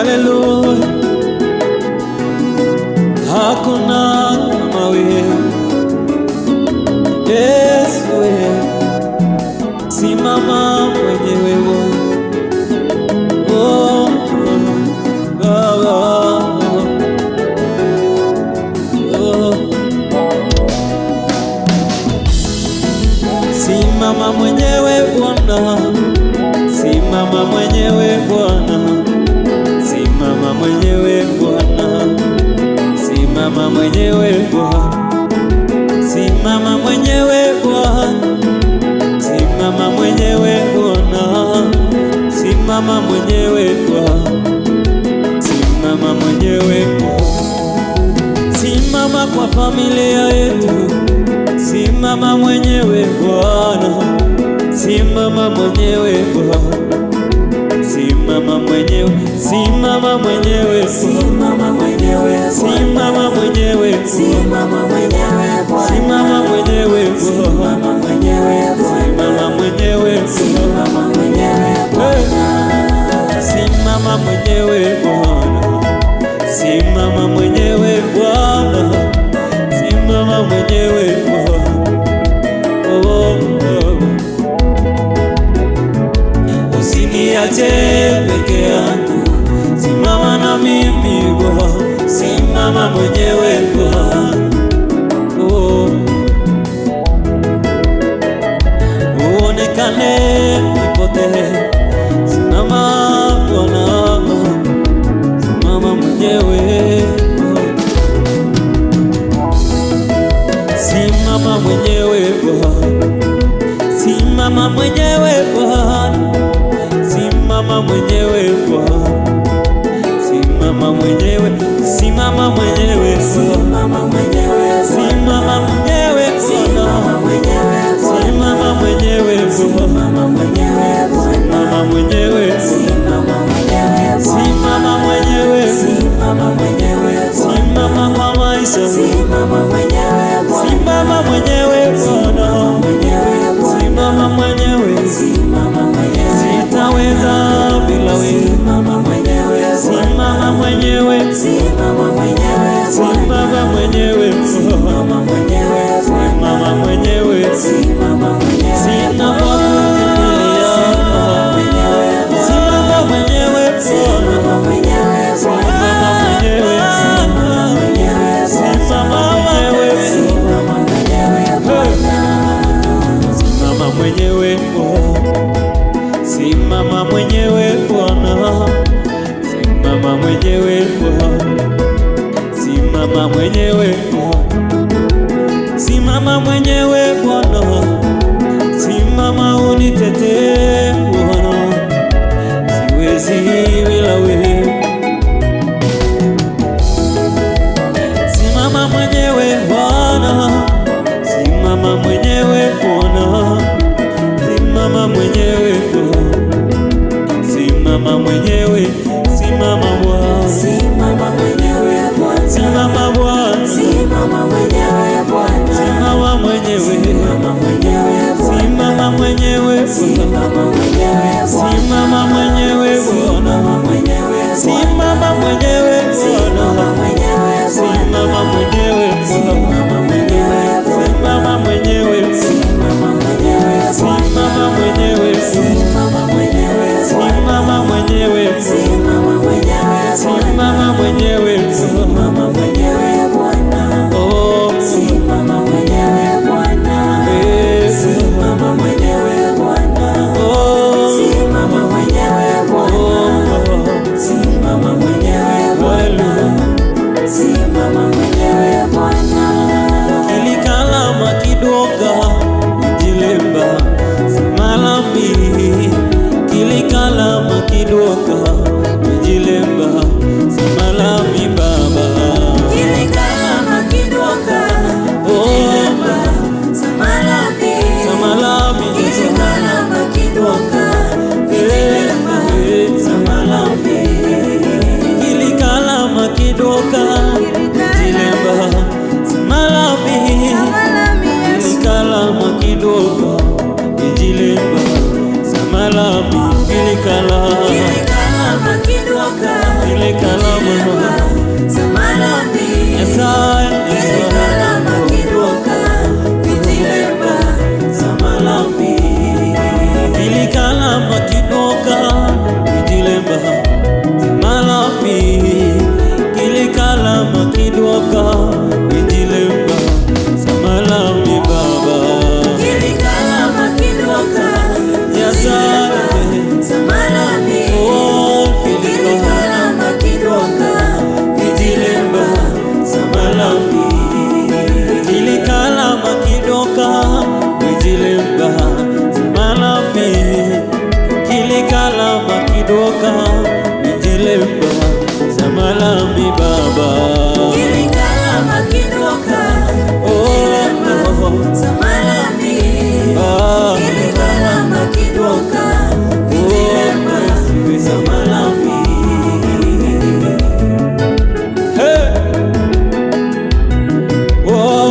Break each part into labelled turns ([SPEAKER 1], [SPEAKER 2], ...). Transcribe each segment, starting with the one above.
[SPEAKER 1] Haleluya, hakuna kama wewe Yesu, wewe simama mwenyewe simama mwenyewe Bwana, simama mwenyewe Bwana, simama mwenyewe Bwana, simama mwenyewe Bwana, simama mwenyewe Bwana, simama mwenyewe Bwana, simama mwenyewe Bwana, simama mwenyewe Bwana, simama kwa familia yetu, simama mwenyewe Bwana, simama mwenyewe Bwana, simama mwenyewe, simama mwenyewe,
[SPEAKER 2] simama mwenyewe,
[SPEAKER 1] simama mwenyewe,
[SPEAKER 2] simama mwenyewe,
[SPEAKER 1] simama mwenyewe,
[SPEAKER 2] simama mwenyewe,
[SPEAKER 1] simama mwenyewe,
[SPEAKER 2] simama mwenyewe,
[SPEAKER 1] simama mwenyewe Bwana, simama mwenyewe Bwana, simama mwenyewe Bwana. Usiniache peke yangu, simama na mimi Bwana, simama mwenyewe Bwana. Uonekane nipotee, simama Bwana, simama mwenyewe, simama mwenyewe Bwana, simama mwenyewe Bwana, simama mwenyewe Bwana, simama mwenyewe, simama mwenyewe,
[SPEAKER 2] simama mwenyewe,
[SPEAKER 1] simama mwenyewe,
[SPEAKER 2] simama mwenyewe,
[SPEAKER 1] simama mwenyewe,
[SPEAKER 2] simama mwenyewe,
[SPEAKER 1] simama mwenyewe,
[SPEAKER 2] simama mwenyewe,
[SPEAKER 1] simama mwenyewe,
[SPEAKER 2] simama mwenyewe,
[SPEAKER 1] simama kwa maisha,
[SPEAKER 2] simama mwenyewe,
[SPEAKER 1] simama mwenyewe Bwana, simama mwenyewe,
[SPEAKER 2] simama mwenyewe,
[SPEAKER 1] sitaweza bila wewe,
[SPEAKER 2] simama mwenyewe,
[SPEAKER 1] simama mwenyewe,
[SPEAKER 2] simama mwenyewe,
[SPEAKER 1] simama mwenyewe,
[SPEAKER 2] simama mwenyewe,
[SPEAKER 1] simama mwenyewe, kilikala makidoka ijilemba malami kilikala makidoka ijilemba samalami baba
[SPEAKER 2] kilikala makidoka
[SPEAKER 1] yasare
[SPEAKER 2] samalami kilikala makidoka ijilemba samalami
[SPEAKER 1] kilikala makidoka ijilemba samalami kilikala makidoka ijilemba samalami baba
[SPEAKER 2] kilikala makidoka ijilemba samalami kilikala makidoka ijilemba samalami.
[SPEAKER 1] Hey! Oh!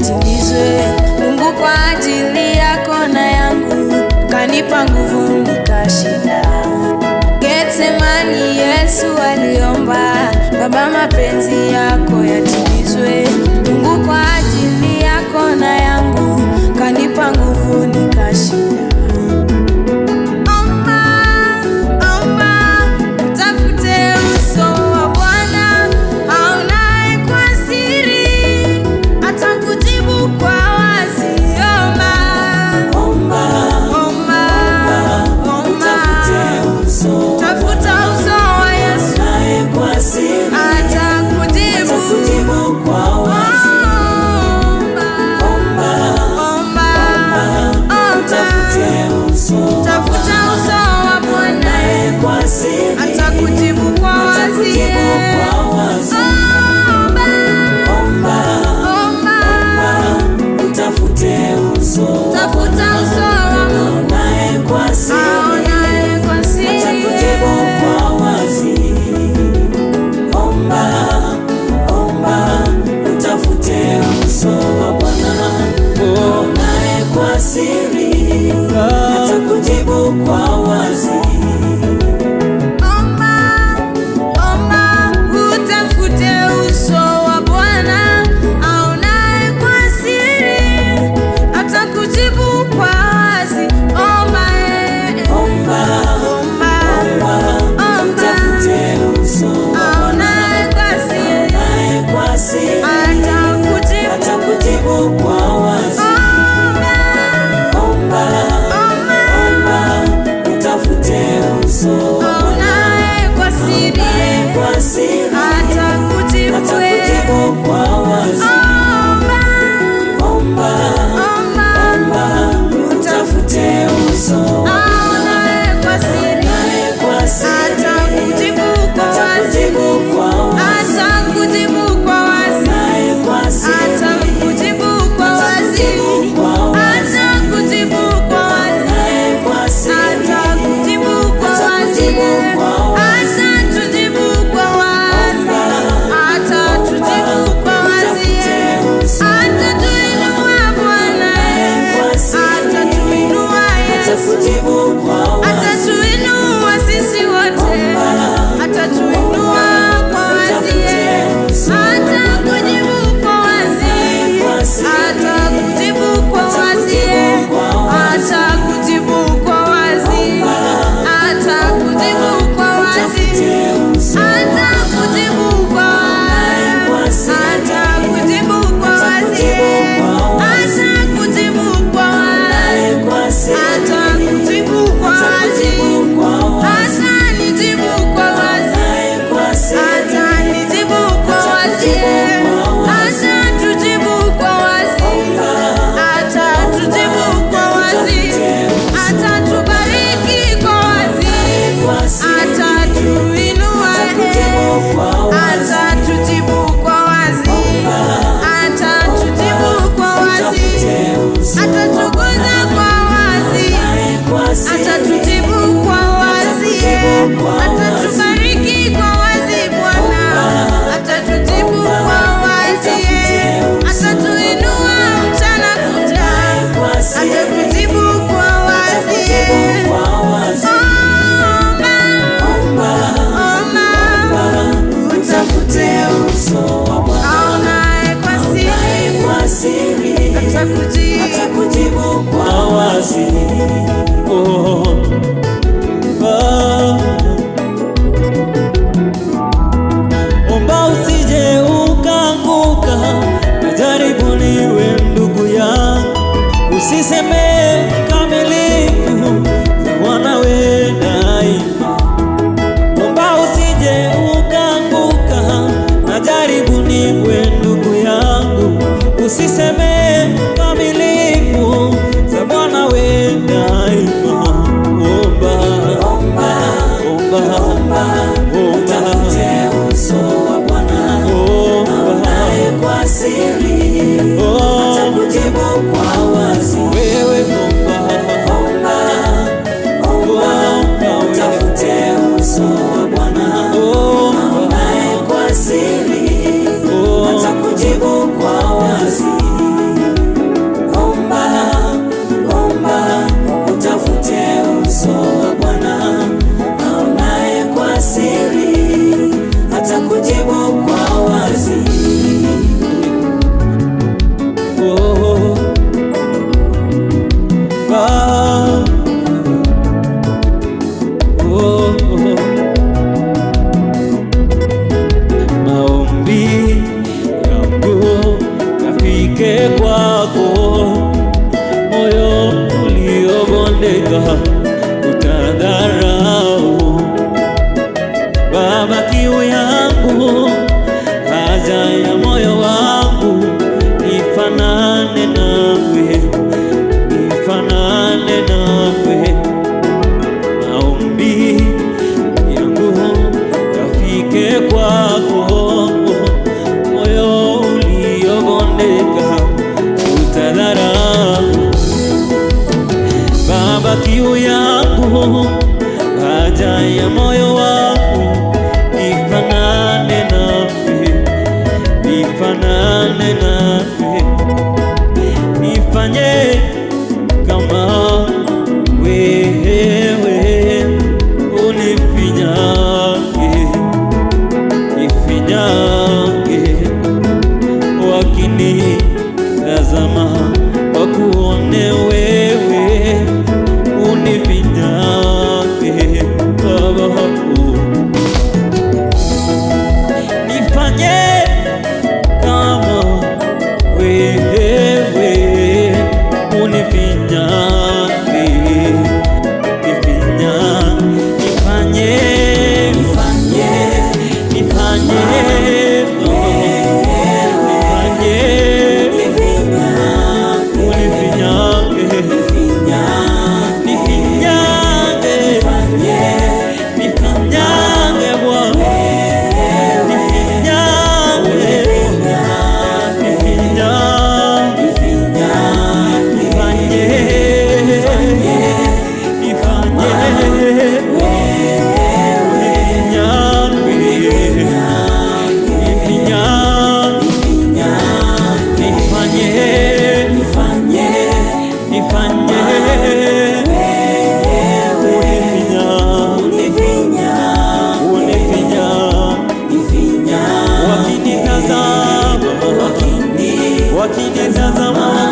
[SPEAKER 2] yatimizwe. Mungu kwa ajili yako na yangu kanipa nguvu nikashinda. Getsemani Yesu aliomba, Baba mapenzi yako yatimizwe. Mungu kwa ajili yako na yangu kanipa nguvu nikashinda.
[SPEAKER 3] Atatubariki kwa wazi Bwana, atatujibu kwa wazi, atatuinua mchana kucha, atatujibu kwa wazi. Omba, utafute uso wa Bwana, aonaye kwa siri, atakujibu kwa wazi.
[SPEAKER 1] Omba usije ukaanguka, jaribuniwe ndugu yangu, usiseme kamilifu za Bwana we daima. Omba usije ukaanguka, jaribuniwe ndugu yangu, usiseme kamilifu za Bwana we daima.
[SPEAKER 3] Utafute uso wa Bwana, aonaye kwa siri, atakujibu kwa wazi.
[SPEAKER 1] Wewe
[SPEAKER 3] utafute uso wa Bwana, aonaye kwa siri, atakujibu kwa wazi.
[SPEAKER 1] ufike kwako, moyo uliobondeka utadharau. Baba, kiu yangu, haja ya moyo wangu, nifanane nawe, nifanane nawe. Maombi yangu yafike kwako, moyo uliobondeka utadharau. Baba, kiu yangu, haja ya moyo wangu, nifanane nawe, nifanane nawe. Nifanye kama wewe, unifinyange, nifinyange. Wakinitazama wakuone wewe, unifinyange Baba. Nifanye kama wewe, unifinyange, nifanye, nifanye, nifanye, wakinitazama